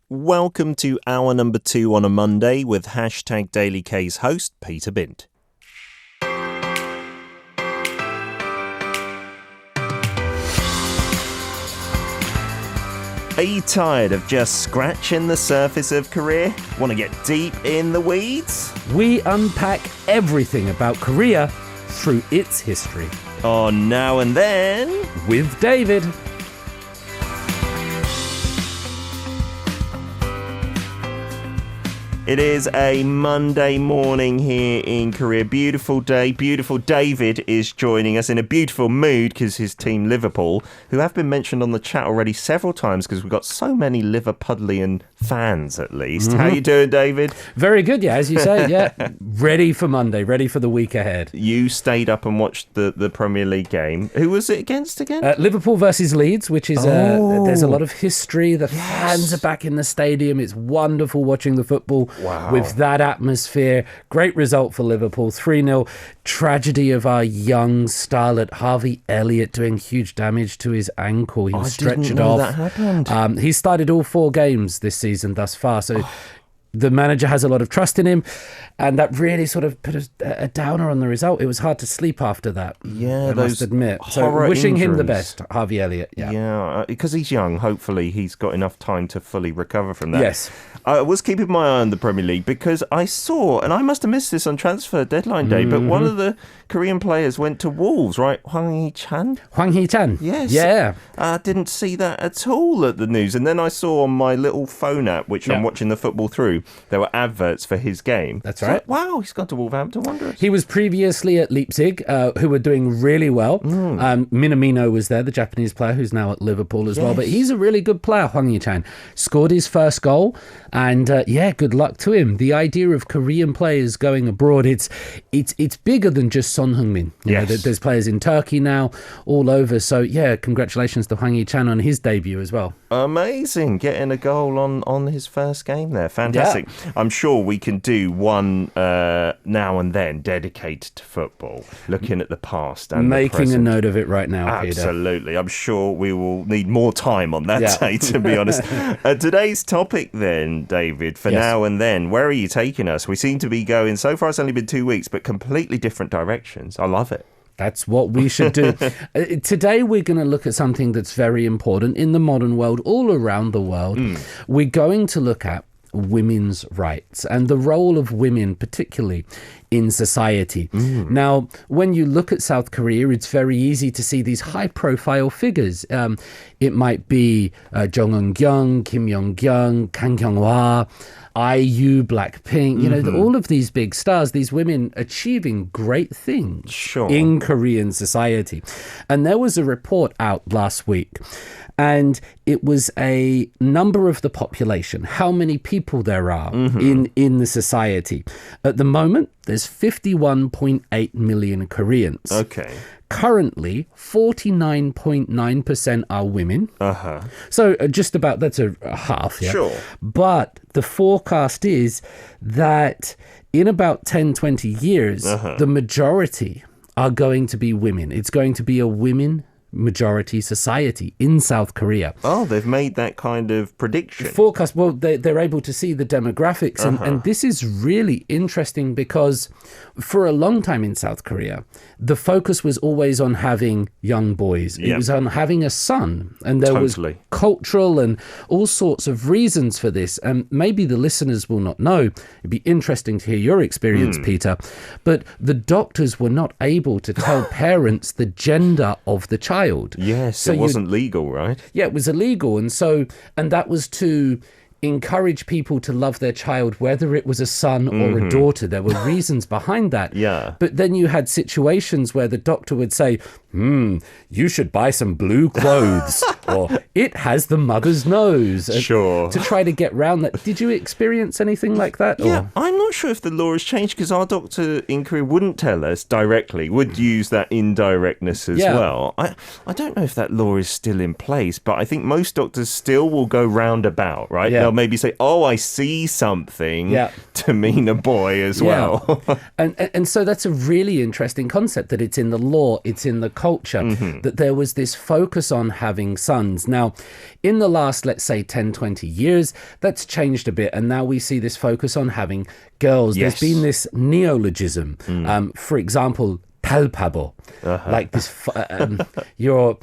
Welcome to hour number 2 on a Monday with hashtag Daily K's host, Peter Bint. Are you tired of just scratching the surface of Korea? Want to get deep in the weeds? We unpack everything about Korea through its history. On Now and Then with David. It is a Monday morning here in Korea. Beautiful day. Beautiful David is joining us in a beautiful mood because his team Liverpool, who have been mentioned on the chat already several times because we've got so many Liverpudlian fans at least. How you doing, David? Very good, yeah, as you say. Yeah, ready for Monday, ready for the week ahead. You stayed up and watched the Premier League game. Who was it against again? Liverpool versus Leeds, which is there's a lot of history. The fans are back in the stadium. It's wonderful watching the football. Wow. With that atmosphere. Great result for Liverpool, 3-0. Tragedy of our young starlet Harvey Elliott doing huge damage to his ankle. He was stretchered off. That happened. He started all 4 games this season thus far, so the manager has a lot of trust in him, and that really sort of put a downer on the result. It was hard to sleep after that. Yeah, I must admit. So wishing him the best, Harvey Elliott. Yeah, because he's young. Hopefully, he's got enough time to fully recover from that. Yes. I was keeping my eye on the Premier League because I saw, and I must have missed this on transfer deadline day, but one of the Korean players went to Wolves, right? Hwang Hee-chan? Hwang Hee-chan? Yes. Yeah. I didn't see that at all at the news. And then I saw on my little phone app, which I'm watching the football through, there were adverts for his game. That's right. Wow, he's gone to Wolverhampton Wanderers. He was previously at Leipzig, who were doing really well. Minamino was there, the Japanese player who's now at Liverpool as well. But he's a really good player, Hwang Hee-chan. Scored his first goal. And good luck to him. The idea of Korean players going abroad, it's bigger than just Son Heung-min. You know, there's players in Turkey now, all over. So, congratulations to Hwang Hee-chan on his debut as well. Amazing. Getting a goal on his first game there. Fantastic. Yeah. I'm sure we can do one now and then dedicated to football, looking at the past and making a note of it right now, Absolutely. Peter. I'm sure we will need more time on that day, to be honest. Today's topic then, David, for now and then, where are you taking us? We seem to be going, so far it's only been 2 weeks, but completely different directions. I love it. That's what we should do. Today, we're going to look at something that's very important in the modern world, all around the world. We're going to look at women's rights and the role of women, particularly in society. Now, when you look at South Korea, it's very easy to see these high-profile figures. It might be Jung Eun-kyung, Kim Yong-kyung, Kang Kyung-hwa, IU, Blackpink, you know, all of these big stars, these women achieving great things in Korean society. And there was a report out last week, and it was a number of the population, how many people there are in the society. At the moment, there's 51.8 million Koreans. Okay. Currently, 49.9% are women. So just about, that's a half. Yeah? Sure. But the forecast is that in about 10, 20 years, the majority are going to be women. It's going to be a women majority society in South Korea. Oh, they've made that kind of prediction. Forecast, well, they're able to see the demographics. And this is really interesting because for a long time in South Korea, the focus was always on having young boys. It was on having a son. And there was cultural and all sorts of reasons for this. And maybe the listeners will not know. It'd be interesting to hear your experience, Peter. But the doctors were not able to tell parents the gender of the child. Yes, so it wasn't legal, right? Yeah, it was illegal. And that was to encourage people to love their child, whether it was a son or a daughter. There were reasons behind that. But then you had situations where the doctor would say, you should buy some blue clothes, or it has the mother's nose. Sure. To try to get round that. Did you experience anything like that? Yeah, I'm not sure if the law has changed because our doctor in Korea wouldn't tell us directly, would use that indirectness as well. I don't know if that law is still in place, but I think most doctors still will go roundabout, right? they'll maybe say, oh, I see something to mean a boy as well. and so that's a really interesting concept, that it's in the law, it's in the culture, that there was this focus on having sons. Now, in the last, let's say, 10, 20 years, that's changed a bit. And now we see this focus on having girls. Yes. There's been this neologism. For example, palpable, like this. You're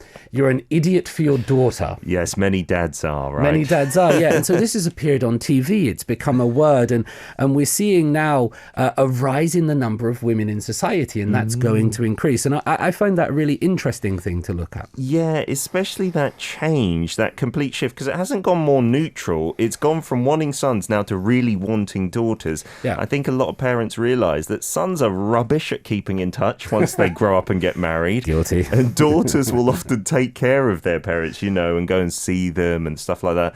an idiot for your daughter. Yes, many dads are, right? Many dads are, yeah. And so this has appeared on TV. It's become a word, and we're seeing now a rise in the number of women in society, and that's going to increase. And I find that a really interesting thing to look at. Yeah, especially that change, that complete shift, because it hasn't gone more neutral. It's gone from wanting sons now to really wanting daughters. Yeah. I think a lot of parents realise that sons are rubbish at keeping in touch once they grow up and get married. Guilty. And daughters will often take care of their parents, and go and see them and stuff like that.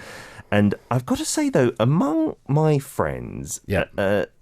And I've got to say, though, among my friends,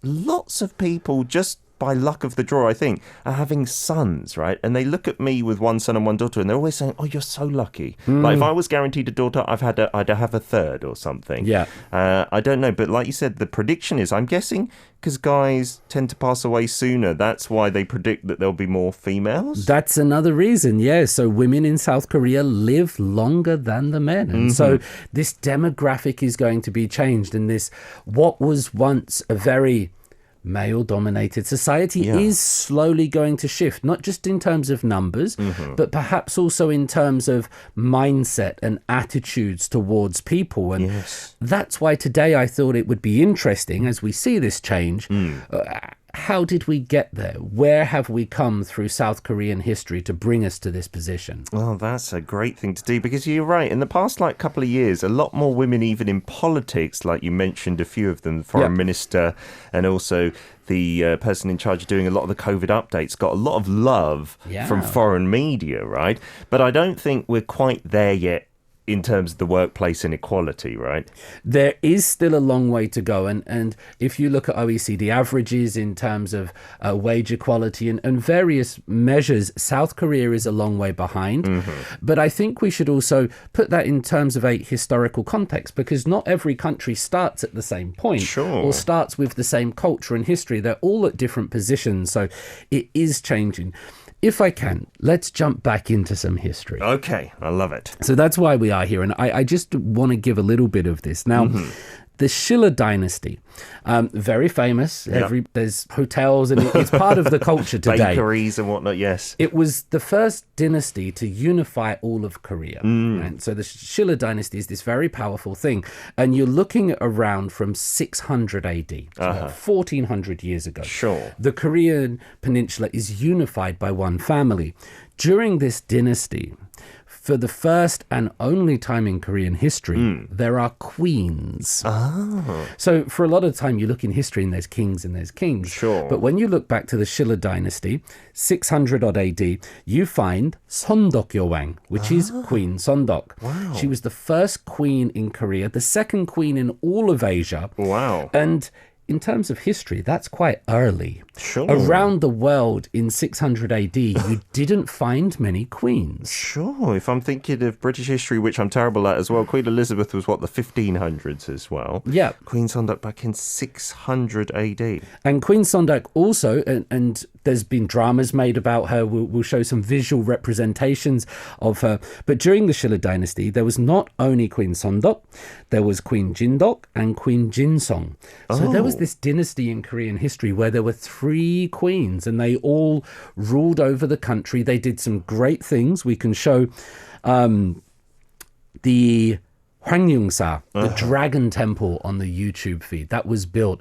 lots of people, just by luck of the draw, I think, are having sons, right? And they look at me with one son and one daughter, and they're always saying, oh, you're so lucky. Like, if I was guaranteed a daughter, I'd have a third or something. Yeah. I don't know. But like you said, the prediction is, I'm guessing, because guys tend to pass away sooner, that's why they predict that there'll be more females? That's another reason, yeah. So women in South Korea live longer than the men. And so this demographic is going to be changed. And this, what was once a very male-dominated society is slowly going to shift, not just in terms of numbers, but perhaps also in terms of mindset and attitudes towards people. And that's why today I thought it would be interesting, as we see this change, how did we get there? Where have we come through South Korean history to bring us to this position? Well, that's a great thing to do, because you're right. In the past, couple of years, a lot more women, even in politics, like you mentioned a few of them, the foreign minister and also the person in charge of doing a lot of the COVID updates, got a lot of love from foreign media, right? But I don't think we're quite there yet in terms of the workplace inequality, right? There is still a long way to go. And if you look at OECD averages in terms of wage equality and various measures, South Korea is a long way behind. But I think we should also put that in terms of a historical context, because not every country starts at the same point or starts with the same culture and history. They're all at different positions. So it is changing. If I can, let's jump back into some history. Okay, I love it. So that's why we are here. And I just want to give a little bit of this. Now, the Shilla dynasty, very famous. There's hotels, and it's part of the culture today. Bakeries and whatnot, yes. It was the first dynasty to unify all of Korea. Right? So the Shilla dynasty is this very powerful thing. And you're looking at around from 600 AD, so about 1400 years ago. Sure. The Korean peninsula is unified by one family. During this dynasty, for the first and only time in Korean history, there are queens. So for a lot of time, you look in history and there's kings and there's kings. Sure. But when you look back to the Shilla dynasty, 600 odd AD, you find Sondok Yowang, which is Queen Sondok. Wow. She was the first queen in Korea, the second queen in all of Asia. Wow. And in terms of history, that's quite early. Sure. Around the world in 600 AD, you didn't find many queens. Sure. If I'm thinking of British history, which I'm terrible at as well, Queen Elizabeth was, the 1500s as well? Yeah. Queen Sondak back in 600 AD. And Queen Sondak also, and there's been dramas made about her. We'll show some visual representations of her. But during the Shilla dynasty, there was not only Queen Sondok, there was Queen Jindok and Queen Jinsong. So there was this dynasty in Korean history where there were 3 queens, and they all ruled over the country. They did some great things. We can show the Hwangyungsa, the dragon temple on the YouTube feed. That was built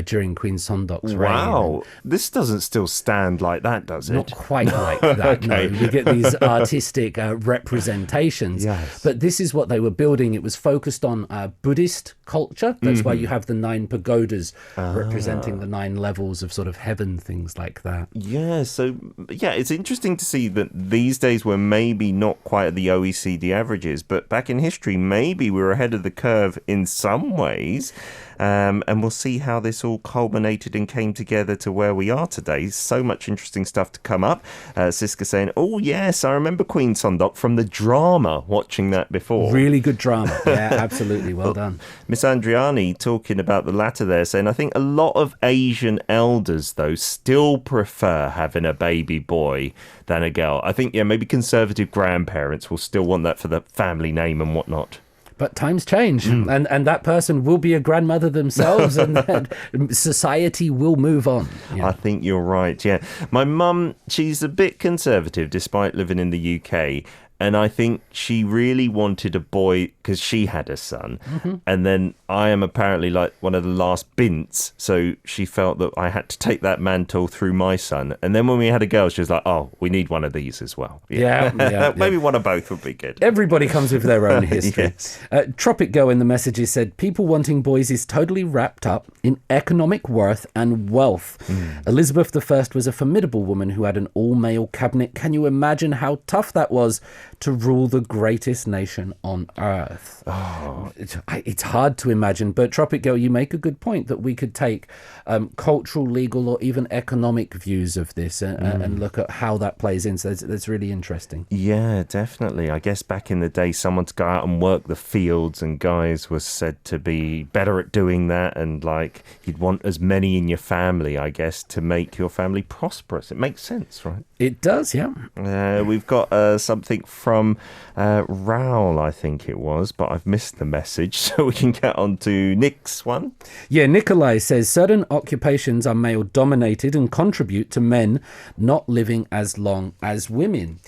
during Queen Sondok's reign. Wow. This doesn't still stand like that, does it? Not quite like that, no. We get these artistic representations. Yes. But this is what they were building. It was focused on Buddhist culture. That's why you have the 9 pagodas representing the 9 levels of sort of heaven, things like that. Yeah, so, it's interesting to see that these days we're maybe not quite at the OECD averages, but back in history, maybe maybe we were ahead of the curve in some ways. And we'll see how this all culminated and came together to where we are today. So much interesting stuff to come up. Siska saying, oh, yes, I remember Queen Sondok from the drama, watching that before. Really good drama. Yeah, absolutely. Well done. Miss Andriani talking about the latter there, saying, I think a lot of Asian elders, though, still prefer having a baby boy than a girl. I think, maybe conservative grandparents will still want that for the family name and whatnot. But times change, and that person will be a grandmother themselves, and then society will move on. Yeah. I think you're right, yeah. My mum, she's a bit conservative despite living in the UK. And I think she really wanted a boy because she had a son. Mm-hmm. And then I am apparently like one of the last bints. So she felt that I had to take that mantle through my son. And then when we had a girl, she was like, oh, we need one of these as well. Yeah. Maybe one of both would be good. Everybody comes with their own history. Yes. Tropic Go in the messages said, people wanting boys is totally wrapped up in economic worth and wealth. Elizabeth I was a formidable woman who had an all-male cabinet. Can you imagine how tough that was to rule the greatest nation on earth? Oh. It's hard to imagine, but Tropic Girl, you make a good point that we could take cultural, legal, or even economic views of this and look at how that plays in. So that's really interesting. Yeah, definitely. I guess back in the day, someone to go out and work the fields, and guys was said to be better at doing that, and like you'd want as many in your family, I guess, to make your family prosperous. It makes sense, right? It does, yeah. We've got something from Raoul, I think it was, but I've missed the message, so we can get on to Nick's one. Yeah, Nikolai says, certain occupations are male-dominated and contribute to men not living as long as women.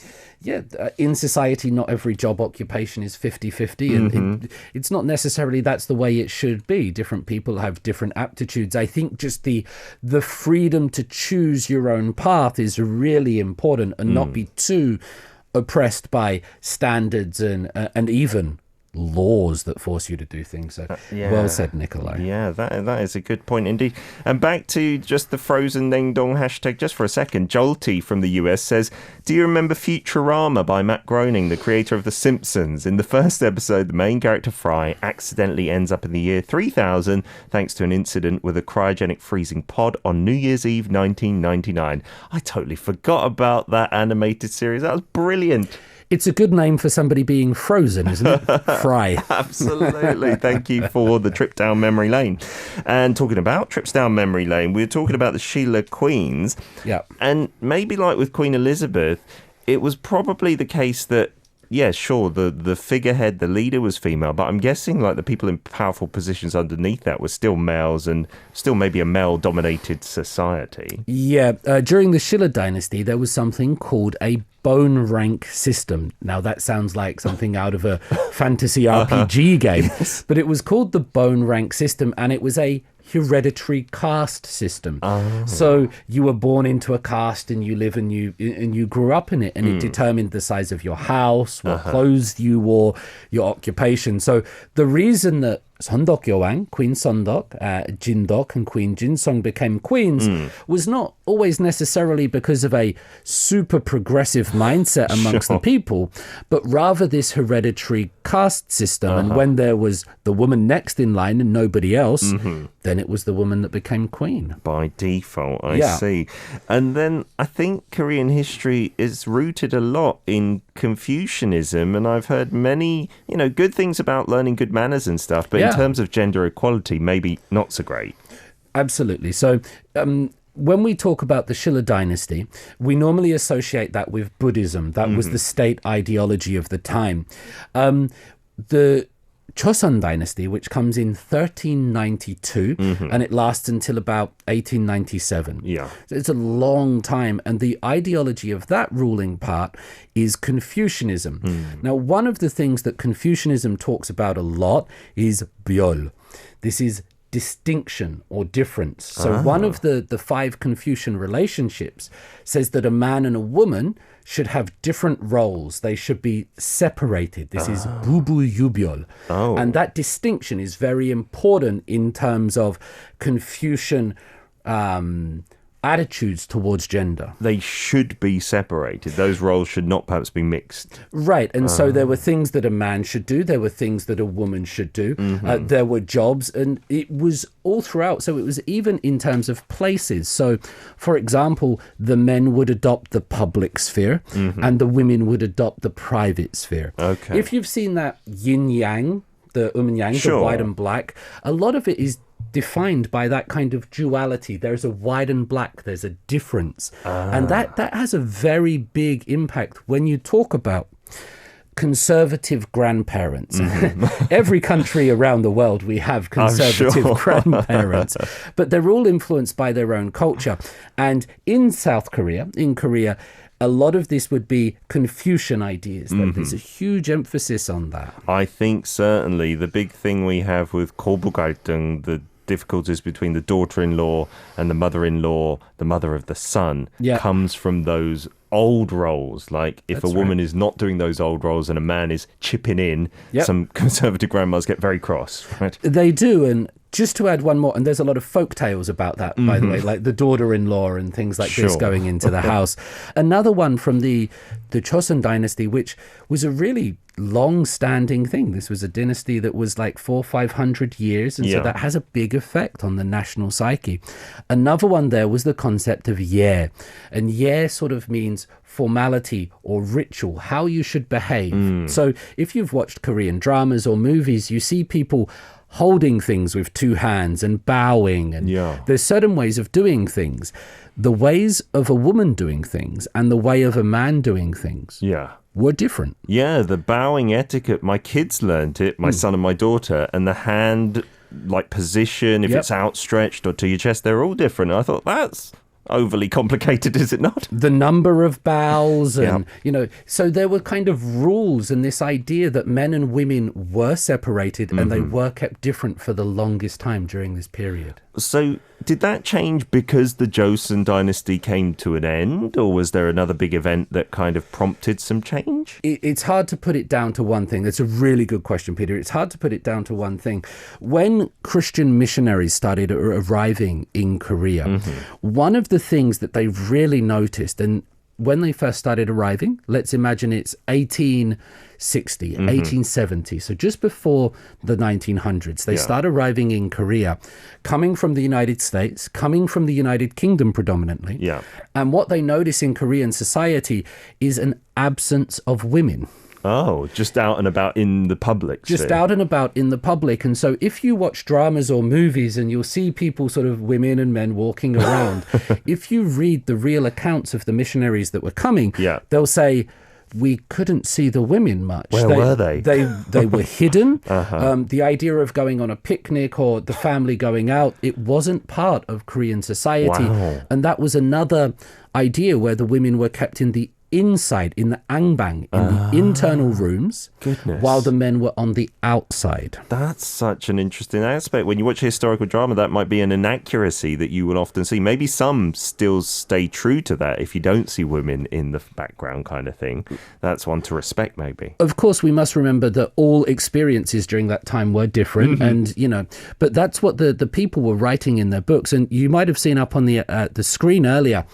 Yeah, in society, not every job occupation is 50-50, and it's not necessarily that's the way it should be. Different people have different aptitudes. I think just the freedom to choose your own path is really important, and not be too oppressed by standards and even laws that force you to do things. So well said, Nikolai. Yeah, that is a good point indeed. And back to just the frozen ding dong hashtag just for a second. Jolty from the US says, do you remember Futurama by Matt Groening, the creator of The Simpsons? In the first episode, the main character Fry accidentally ends up in the year 3000 thanks to an incident with a cryogenic freezing pod on New Year's Eve 1999. I totally forgot about that animated series. That was brilliant. It's a good name for somebody being frozen, isn't it? Fry. Absolutely. Thank you for the trip down memory lane. And talking about trips down memory lane, we were talking about the Sheila Queens. Yeah. And maybe like with Queen Elizabeth, it was probably the case that, yeah, sure, the figurehead, the leader was female, but I'm guessing like the people in powerful positions underneath that were still males and still maybe a male-dominated society. Yeah, during the Shilla dynasty, there was something called a bone rank system. Now, that sounds like something out of a fantasy RPG game, yes. But it was called the bone rank system, and it was a hereditary caste system. Oh. So you were born into a caste, and you live and you grew up in it, and it determined the size of your house, what clothes you wore, your occupation. So the reason that Sondok Yoang, Queen Sondok, Jindok, and Queen Jinsong became queens was not always necessarily because of a super progressive mindset amongst the people, but rather this hereditary caste system. And when there was the woman next in line and nobody else, then it was the woman that became queen. By default, I see. And then I think Korean history is rooted a lot in Confucianism, and I've heard many, good things about learning good manners and stuff, but in terms of gender equality, maybe not so great. Absolutely. So when we talk about the Shilla dynasty, we normally associate that with Buddhism. That was the state ideology of the time. The Chosun dynasty, which comes in 1392, and it lasts until about 1897. Yeah. So it's a long time, and the ideology of that ruling part is Confucianism. Now, one of the things that Confucianism talks about a lot is byol. This is distinction or difference. So one of the 5 Confucian relationships says that a man and a woman should have different roles. They should be separated. This is bubu yubyol. And that distinction is very important in terms of Confucian attitudes towards gender. They should be separated. Those roles should not perhaps be mixed. Right. And so there were things that a man should do. There were things that a woman should do. There were jobs, and it was all throughout. So it was even in terms of places. So, for example, the men would adopt the public sphere and the women would adopt the private sphere. Okay. If you've seen that yin yang, the and yang, Sure. the white and black, a lot of it is defined by that kind of duality. There's a white and black, there's a difference. And that has a very big impact when you talk about conservative grandparents. Every country around the world, we have conservative grandparents, but they're all influenced by their own culture. And in Korea, a lot of this would be Confucian ideas. Like there's a huge emphasis on that. I think certainly the big thing we have with 고부갈등, the difficulties between the daughter-in-law and the mother-in-law, the mother of the son, comes from those old roles. Like if That's a woman right. is not doing those old roles and a man is chipping in, some conservative grandmas get very cross, right? They do. And just to add one more, and there's a lot of folk tales about that, by the way, like the daughter-in-law and things like this going into the house. Another one from the Joseon dynasty, which was a really long-standing thing. This was a dynasty that was like 400-500 years, and so that has a big effect on the national psyche. Another one there was the concept of ye, and ye sort of means formality or ritual, how you should behave. So if you've watched Korean dramas or movies, you see people holding things with two hands and bowing, and there's certain ways of doing things. The ways of a woman doing things and the way of a man doing things were different. Yeah, the bowing etiquette, my kids learned it, my son and my daughter, and the hand like position, if it's outstretched or to your chest, they're all different. I thought that's overly complicated, is it not? The number of bows and, so there were kind of rules, and this idea that men and women were separated and they were kept different for the longest time during this period. So did that change because the Joseon dynasty came to an end, or was there another big event that kind of prompted some change? It's hard to put it down to one thing. That's a really good question, Peter. It's hard to put it down to one thing. When Christian missionaries started arriving in Korea, one of the things that they really noticed, and when they first started arriving, let's imagine it's 1860, 1870, so just before the 1900s, they start arriving in Korea, coming from the United States, coming from the United Kingdom predominantly. And what they notice in Korean society is an absence of women. Oh, just out and about in the public sphere. Just out and about in the public. And so if you watch dramas or movies and you'll see people, sort of women and men walking around, if you read the real accounts of the missionaries that were coming, they'll say, we couldn't see the women much. Where were they? They were hidden. The idea of going on a picnic or the family going out, it wasn't part of Korean society. Wow. And that was another idea where the women were kept in the inside, in the angbang, in the internal rooms, while the men were on the outside. That's such an interesting aspect. When you watch historical drama, that might be an inaccuracy that you will often see. Maybe some still stay true to that if you don't see women in the background kind of thing. That's one to respect, maybe. Of course, we must remember that all experiences during that time were different, and, but that's what the people were writing in their books. And you might have seen up on the screen earlier,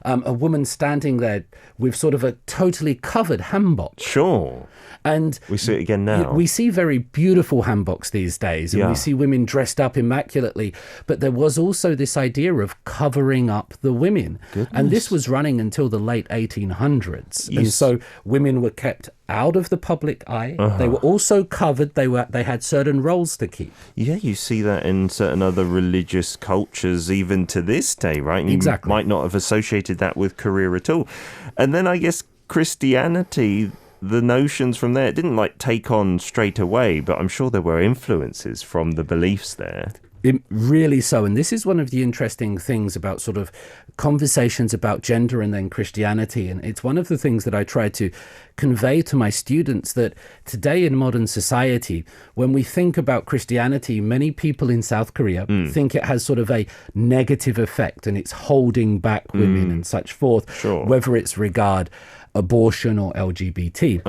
a woman standing there with sort of a totally covered hanbok. Sure. And we see it again now. We see very beautiful hanboks these days, and we see women dressed up immaculately. But there was also this idea of covering up the women. And this was running until the late 1800s. And so women were kept out of the public eye. They were also covered. They had certain roles to keep. Yeah, you see that in certain other religious cultures even to this day, right? And you might not have associated that with Korea at all. And then I guess Christianity, the notions from there, it didn't like take on straight away, but I'm sure there were influences from the beliefs there. It really so. And this is one of the interesting things about sort of conversations about gender and then Christianity. And it's one of the things that I try to convey to my students, that today in modern society, when we think about Christianity, many people in South Korea think it has sort of a negative effect and it's holding back women and such forth, whether it's regard abortion or LGBT.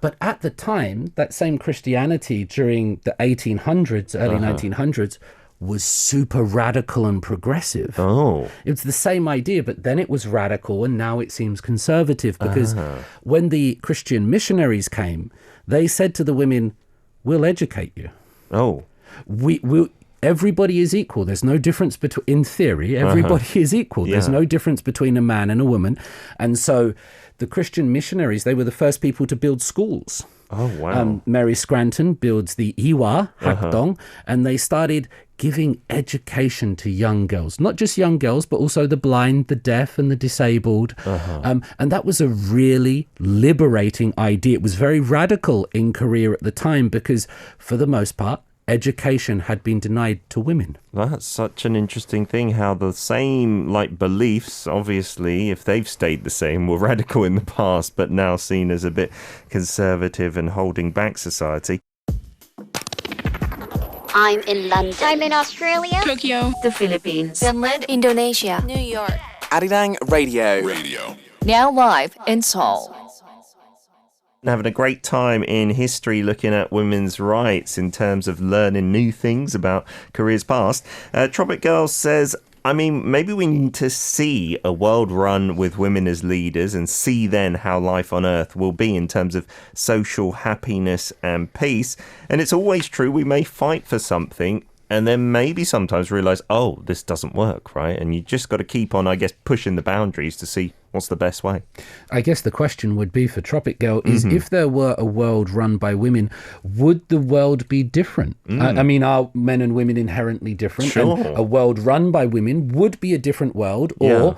But at the time, that same Christianity during the 1800s, early 1900s, was super radical and progressive. Oh. It's the same idea, but then it was radical and now it seems conservative because when the Christian missionaries came, they said to the women, we'll educate you. Oh. Everybody is equal. There's no difference between, in theory, everybody is equal. There's no difference between a man and a woman. And so the Christian missionaries, they were the first people to build schools. Oh, wow. Mary Scranton builds the Iwa Hakdong, and they started giving education to young girls. Not just young girls, but also the blind, the deaf, and the disabled. And that was a really liberating idea. It was very radical in Korea at the time because, for the most part, education had been denied to women. That's such an interesting thing, how the same beliefs, obviously, if they've stayed the same, were radical in the past, but now seen as a bit conservative and holding back society. I'm in London. I'm in Australia. Tokyo. The Philippines. Finland. Indonesia. New York. Arirang Radio. Now live in Seoul. Having a great time in history looking at women's rights in terms of learning new things about Korea's past. Tropic Girl says, maybe we need to see a world run with women as leaders and see then how life on Earth will be in terms of social happiness and peace. And it's always true, we may fight for something and then maybe sometimes realize, oh, this doesn't work, right? And you just got to keep on, pushing the boundaries to see what's the best way. I guess the question would be for Tropic Girl is if there were a world run by women, would the world be different? Are men and women inherently different? Sure. And a world run by women would be a different world, or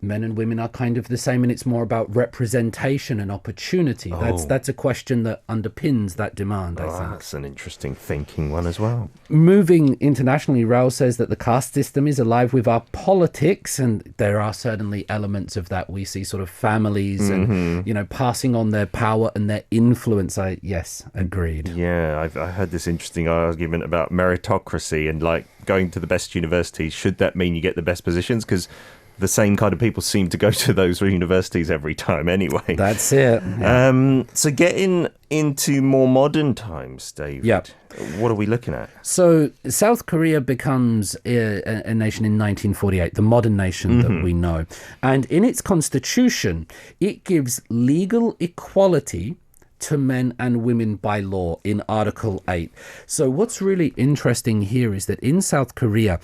men and women are kind of the same and it's more about representation and opportunity. That's a question that underpins that demand, I think. That's an interesting thinking one as well. Moving internationally, Raul says that the caste system is alive with our politics, and there are certainly elements of that. We see sort of families and, passing on their power and their influence. Yes, agreed. Yeah, I heard this interesting argument about meritocracy and going to the best universities. Should that mean you get the best positions? Because the same kind of people seem to go to those universities every time anyway. That's it. Yeah. So getting into more modern times, David, what are we looking at? So South Korea becomes a nation in 1948, the modern nation that we know. And in its constitution, it gives legal equality to men and women by law in Article 8. So what's really interesting here is that in South Korea,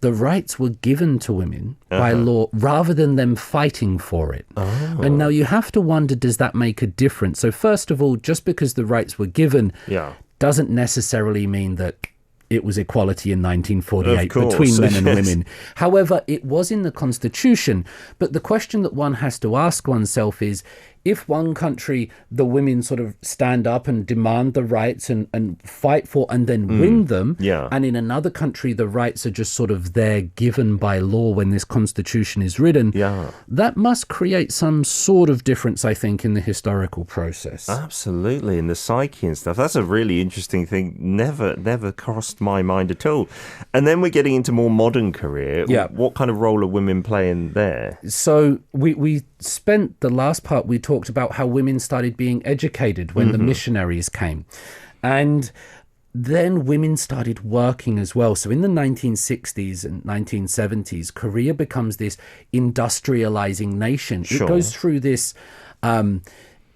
the rights were given to women by law rather than them fighting for it. And now you have to wonder, does that make a difference? So first of all, just because the rights were given doesn't necessarily mean that it was equality in 1948 between men and women. However, it was in the constitution. But the question that one has to ask oneself is, if one country, the women sort of stand up and demand the rights and fight for and then win them, and in another country the rights are just sort of there given by law when this constitution is written, that must create some sort of difference, I think, in the historical process. Absolutely, in the psyche and stuff. That's a really interesting thing. Never crossed my mind at all. And then we're getting into more modern Korea. What kind of role are women playing there? So we spent the last part, we talked about how women started being educated when the missionaries came. And then women started working as well. So in the 1960s and 1970s, Korea becomes this industrializing nation. It goes through this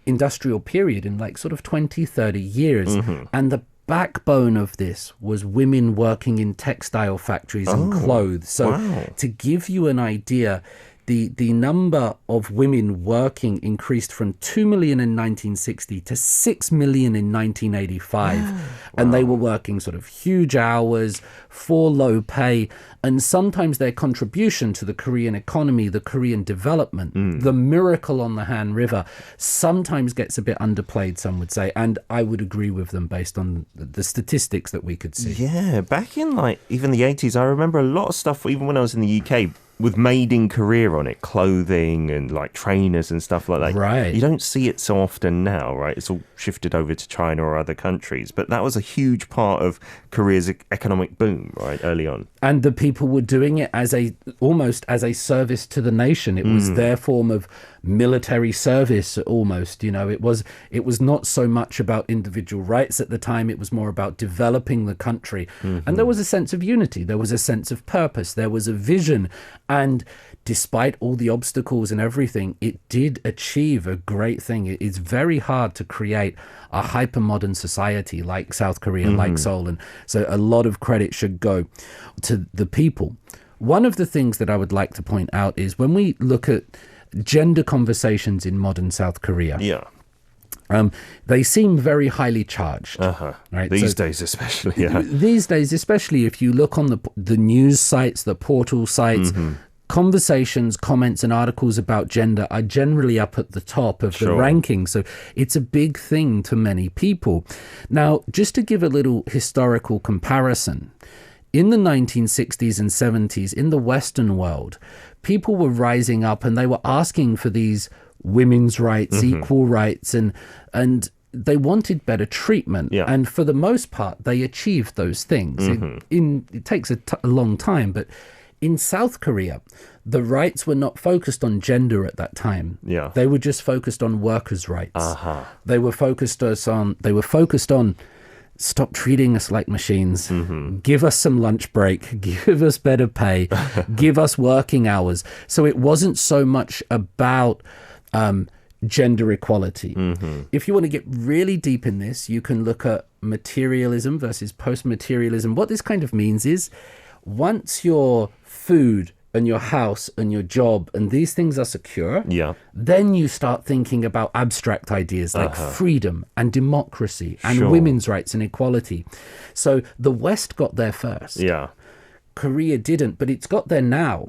industrial period in sort of 20, 30 years. And the backbone of this was women working in textile factories and clothes. So to give you an idea, the number of women working increased from 2 million in 1960 to 6 million in 1985. And they were working sort of huge hours for low pay. And sometimes their contribution to the Korean economy, the Korean development, the miracle on the Han River, sometimes gets a bit underplayed, some would say. And I would agree with them based on the statistics that we could see. Yeah, back in even the 80s, I remember a lot of stuff, even when I was in the UK, with made in Korea on it, clothing and like trainers and stuff like that. Right. You don't see it so often now, right? It's all shifted over to China or other countries. But that was a huge part of Korea's economic boom, right, early on. And the people were doing it as almost as a service to the nation. It was their form of military service almost. It was not so much about individual rights at the time. It was more about developing the country. And there was a sense of unity. There was a sense of purpose. There was a vision. And despite all the obstacles and everything, it did achieve a great thing. It's very hard to create a hyper-modern society like South Korea, like Seoul. And so a lot of credit should go to the people. One of the things that I would like to point out is when we look at gender conversations in modern South Korea, they seem very highly charged. Right? These days especially, These days especially, if you look on the news sites, the portal sites, conversations, comments, and articles about gender are generally up at the top of the ranking. So it's a big thing to many people. Now, just to give a little historical comparison, in the 1960s and 70s, in the Western world, people were rising up and they were asking for these women's rights, equal rights, and they wanted better treatment. And for the most part, they achieved those things. It takes a long time, but in South Korea, the rights were not focused on gender at that time. They were just focused on workers' rights. They were focused on stop treating us like machines. Give us some lunch break. Give us better pay. Give us working hours. So it wasn't so much about gender equality. If you want to get really deep in this, you can look at materialism versus post-materialism. What this kind of means is once your food and your house and your job and these things are secure, then you start thinking about abstract ideas like freedom and democracy and women's rights and equality. So the West got there first. Korea didn't, but it's got there now.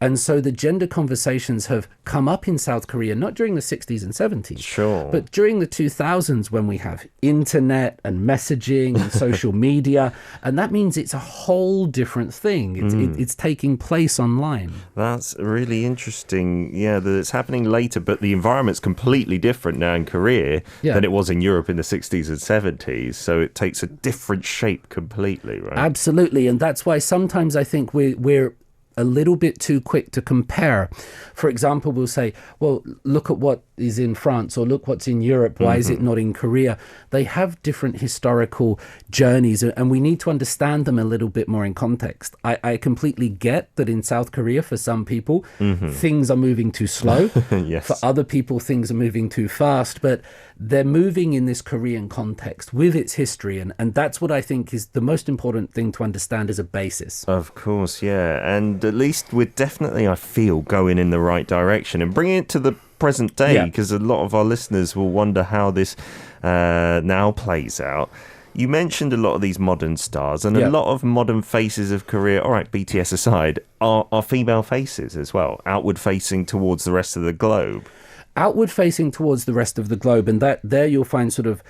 And so the gender conversations have come up in South Korea, not during the 60s and 70s, but during the 2000s when we have internet and messaging and social media. And that means it's a whole different thing. It's taking place online. That's really interesting. That it's happening later, but the environment's completely different now in Korea than it was in Europe in the 60s and 70s. So it takes a different shape completely, right? Absolutely. And that's why sometimes I think we're a little bit too quick to compare. For example, we'll say, well, look at what is in France or look what's in Europe. Why is it not in Korea? They have different historical journeys and we need to understand them a little bit more in context. I completely get that in South Korea, for some people, things are moving too slow. For other people, things are moving too fast. But they're moving in this Korean context with its history. And that's what I think is the most important thing to understand as a basis. Of course, And at least we're definitely, I feel, going in the right direction and bringing it to the present day, because a lot of our listeners will wonder how this now plays out. You mentioned a lot of these modern stars and a lot of modern faces of Korea, all right, BTS aside, are female faces as well, outward facing towards the rest of the globe. Outward facing towards the rest of the globe, and that there you'll find sort of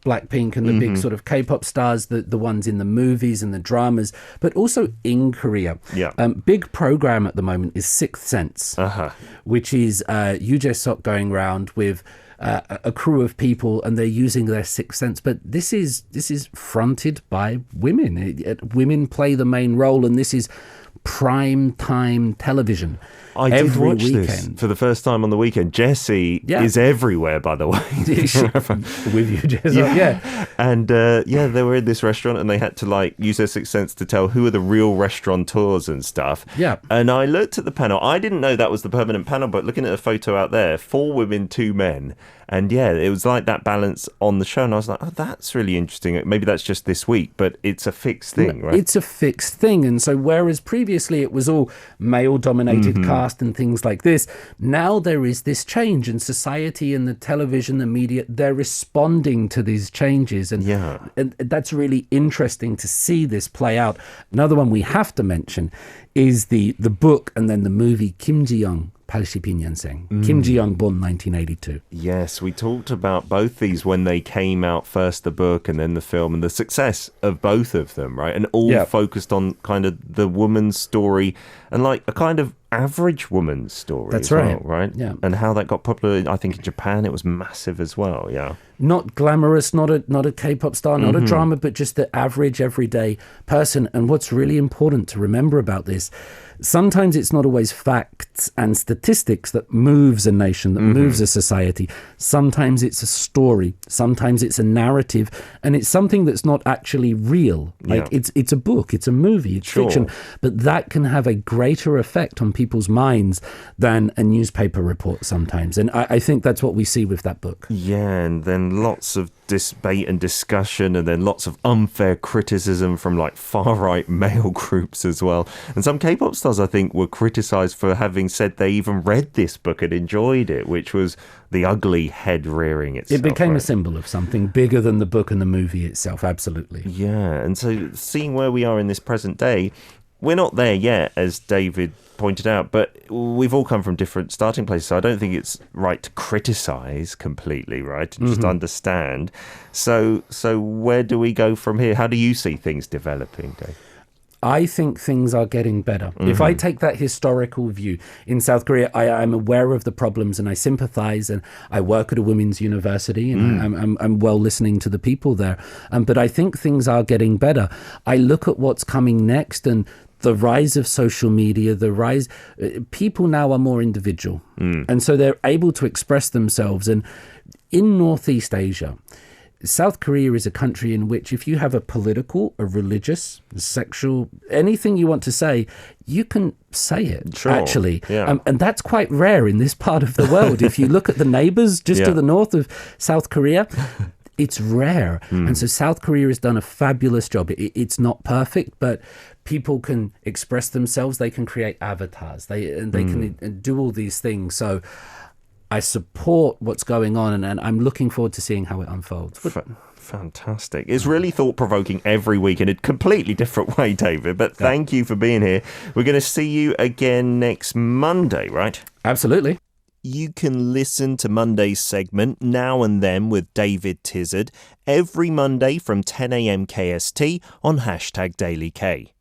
Blackpink and the big sort of K-pop stars, the ones in the movies and the dramas, but also in Korea. Big program at the moment is Sixth Sense, which is Yoo Jae-suk going around with a crew of people and they're using their sixth sense. But this is fronted by women. Women play the main role, and this is prime time television. I did watch this for the first time on the weekend. Jessie is everywhere, by the way. With you, Jessie. And they were in this restaurant and they had to use their sixth sense to tell who are the real restaurateurs and stuff. And I looked at the panel. I didn't know that was the permanent panel, but looking at the photo out there, 4 women, 2 men. And it was like that balance on the show. And I was like, oh, that's really interesting. Maybe that's just this week, but it's a fixed thing, right? It's a fixed thing. And so whereas previously it was all male-dominated cast and things like this, now there is this change, and society and the television, the media, they're responding to these changes. And that's really interesting to see this play out. Another one we have to mention is the book and then the movie Kim Ji-young, 82년생. Kim Ji-young, born 1982. Yes, we talked about both these when they came out, first the book and then the film, and the success of both of them, right? And all focused on kind of the woman's story and like a kind of average woman's story. That's as right. well, right? Yeah. And how that got popular, I think in Japan it was massive as well, yeah. Not glamorous, not a K-pop star, not a drama, but just the average everyday person. And what's really important to remember about this, sometimes it's not always facts and statistics that moves a nation, that moves a society. Sometimes it's a story. Sometimes it's a narrative. And it's something that's not actually real. Like it's a book, it's a movie, it's fiction. But that can have a greater effect on people's minds than a newspaper report sometimes. And I think that's what we see with that book. Yeah, and then lots of debate and discussion, and then lots of unfair criticism from like far-right male groups as well. And some K-pop stars, I think, were criticized for having said they even read this book and enjoyed it, which was the ugly head rearing itself. It became a symbol of something bigger than the book and the movie itself, absolutely. Yeah, and so seeing where we are in this present day, we're not there yet, as David pointed out, but we've all come from different starting places, so I don't think it's right to criticize completely, right? To just understand. So where do we go from here? How do you see things developing, Dave? I think things are getting better. If I take that historical view, in South Korea, I'm aware of the problems and I sympathize, and I work at a women's university, and I'm well listening to the people there. But I think things are getting better. I look at what's coming next, and the rise of social media, people now are more individual. And so they're able to express themselves. And in Northeast Asia, South Korea is a country in which if you have a political, a religious, sexual, anything you want to say, you can say it, actually. Yeah. And that's quite rare in this part of the world. If you look at the neighbors just to the north of South Korea, it's rare. And so South Korea has done a fabulous job. It's not perfect, but people can express themselves. They can create avatars. They can do all these things. So I support what's going on, and I'm looking forward to seeing how it unfolds. Fantastic. It's really thought-provoking every week in a completely different way, David, but thank you for being here. We're going to see you again next Monday, right? Absolutely. You can listen to Monday's segment Now and Then with David Tizard every Monday from 10 a.m. KST on #DailyK.